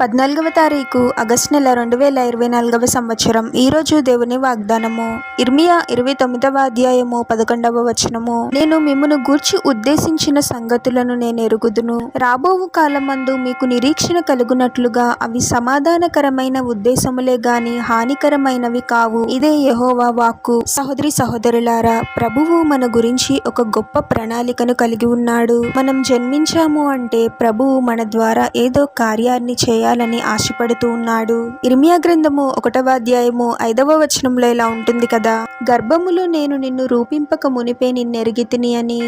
14వ తారీఖు ఆగస్టు నెల 2024 సంవత్సరం. ఈరోజు దేవుని వాగ్దానము ఇర్మియా 29వ అధ్యాయము 11వ వచనము. నేను మిమ్మును గూర్చి ఉద్దేశించిన సంగతులను నేను ఎరుగుదును. రాబోవు కాలమందు మీకు నిరీక్షణ కలుగునట్లుగా అవి సమాధానకరమైన ఉద్దేశములే గాని హానికరమైనవి కావు. ఇదే యెహోవా వాక్కు. సహోదరి సహోదరులారా, ప్రభువు మన గురించి ఒక గొప్ప ప్రణాళికను కలిగి ఉన్నాడు. మనం జన్మించాము అంటే ప్రభువు మన ద్వారా ఏదో కార్యాన్ని చేయాలని ఆశపడుతూ ఉన్నాడు. ఇర్మియా గ్రంథము 1వ అధ్యాయము 5వ వచనంలో ఇలా ఉంటుంది కదా, గర్భములో నేను నిన్ను రూపింపక మునిపే నిన్నెరిగితిని అని.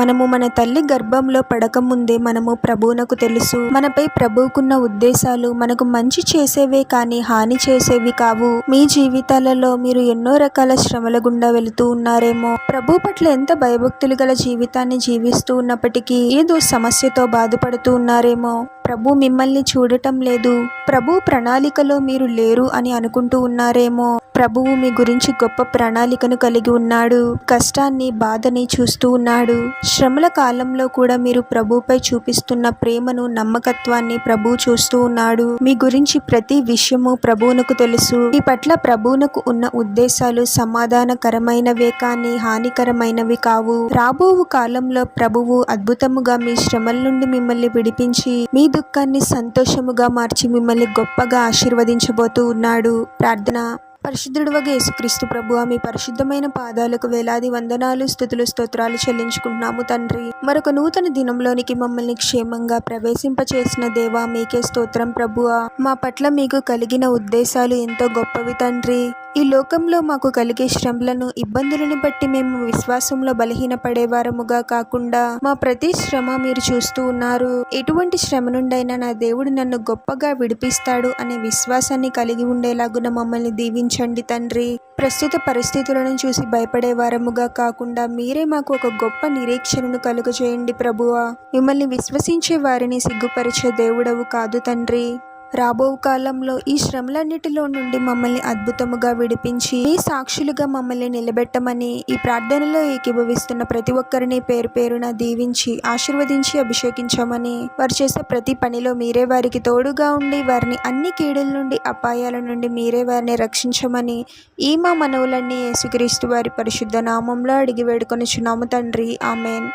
మనము మన తల్లి గర్భంలో పడకముందే మనము ప్రభువునకు తెలుసు. మనపై ప్రభువుకున్న ఉద్దేశాలు మనకు మంచి చేసేవే కానీ హాని చేసేవి కావు. మీ జీవితాలలో మీరు ఎన్నో రకాల శ్రమల గుండా వెళుతూ ఉన్నారేమో. ప్రభు పట్ల ఎంత భయభక్తులు గల జీవితాన్ని జీవిస్తూ ఉన్నప్పటికీ ఏదో సమస్యతో బాధపడుతూ ఉన్నారేమో. ప్రభు మిమ్మల్ని చూడటం లేదు, ప్రభు ప్రణాళికలో మీరు లేరు అని అనుకుంటూ ఉన్నారేమో. ప్రభువు మీ గురించి గొప్ప ప్రణాళికను కలిగి ఉన్నాడు. కష్టాన్ని, బాధని చూస్తూ ఉన్నాడు. శ్రమల కాలంలో కూడా మీరు ప్రభుపై చూపిస్తున్న ప్రేమను, నమ్మకత్వాన్ని ప్రభువు చూస్తూ ఉన్నాడు. మీ గురించి ప్రతి విషయము ప్రభువునకు తెలుసు. మీ పట్ల ప్రభువునకు ఉన్న ఉద్దేశాలు సమాధానకరమైనవే కానీ హానికరమైనవి కావు. రాబోవు కాలంలో ప్రభువు అద్భుతముగా మీ శ్రమల నుండి మిమ్మల్ని విడిపించి మీ దుఃఖాన్ని సంతోషముగా మార్చి మిమ్మల్ని గొప్పగా ఆశీర్వదించబోతూ ఉన్నాడు. ప్రార్థన. పరిశుద్ధుడవగు యేసుక్రీస్తు ప్రభువా, మీ పరిశుద్ధమైన పాదాలకు వేలాది వందనాలు, స్తుతులు, స్తోత్రాలు చెల్లించుకుంటున్నాము తండ్రి. మరొక నూతన దినంలోనికి మమ్మల్ని క్షేమంగా ప్రవేశింపచేసిన దేవా, మీకే స్తోత్రం ప్రభువా. మా పట్ల మీకు కలిగిన ఉద్దేశాలు ఎంతో గొప్పవి తండ్రి. ఈ లోకంలో మాకు కలిగే శ్రమలను, ఇబ్బందులను బట్టి మేము విశ్వాసంలో బలహీనపడేవారముగా కాకుండా మా ప్రతి శ్రమ మీరు చూస్తూ ఉన్నారు. ఎటువంటి శ్రమ నుండైనా నా దేవుడు నన్ను గొప్పగా విడిపిస్తాడు అనే విశ్వాసాన్ని కలిగి ఉండేలాగున మమ్మల్ని దీవించండి తండ్రి. ప్రస్తుత పరిస్థితులను చూసి భయపడే వారముగా కాకుండా మీరే మాకు ఒక గొప్ప నిరీక్షణను కలుగజేయండి ప్రభువా. మిమ్మల్ని విశ్వసించే వారిని సిగ్గుపరిచే దేవుడవు కాదు తండ్రి. రాబో కాలంలో ఈ శ్రమలన్నిటిలో నుండి మమ్మల్ని అద్భుతముగా విడిపించి మీ సాక్షులుగా మమ్మల్ని నిలబెట్టమని ఈ ప్రార్థనలో ఏకీభవిస్తున్న ప్రతి ఒక్కరిని పేరు పేరున దీవించి ఆశీర్వదించి అభిషేకించమని, వారు చేసే ప్రతి పనిలో మీరే వారికి తోడుగా ఉండి వారిని అన్ని కీడుల నుండి, అపాయాల నుండి మీరే వారిని రక్షించమని ఈ మా మనవులన్నీ యేసుక్రీస్తు వారి పరిశుద్ధ నామంలో అడిగి వేడుకొనుచున్నాము తండ్రి. ఆమెన్.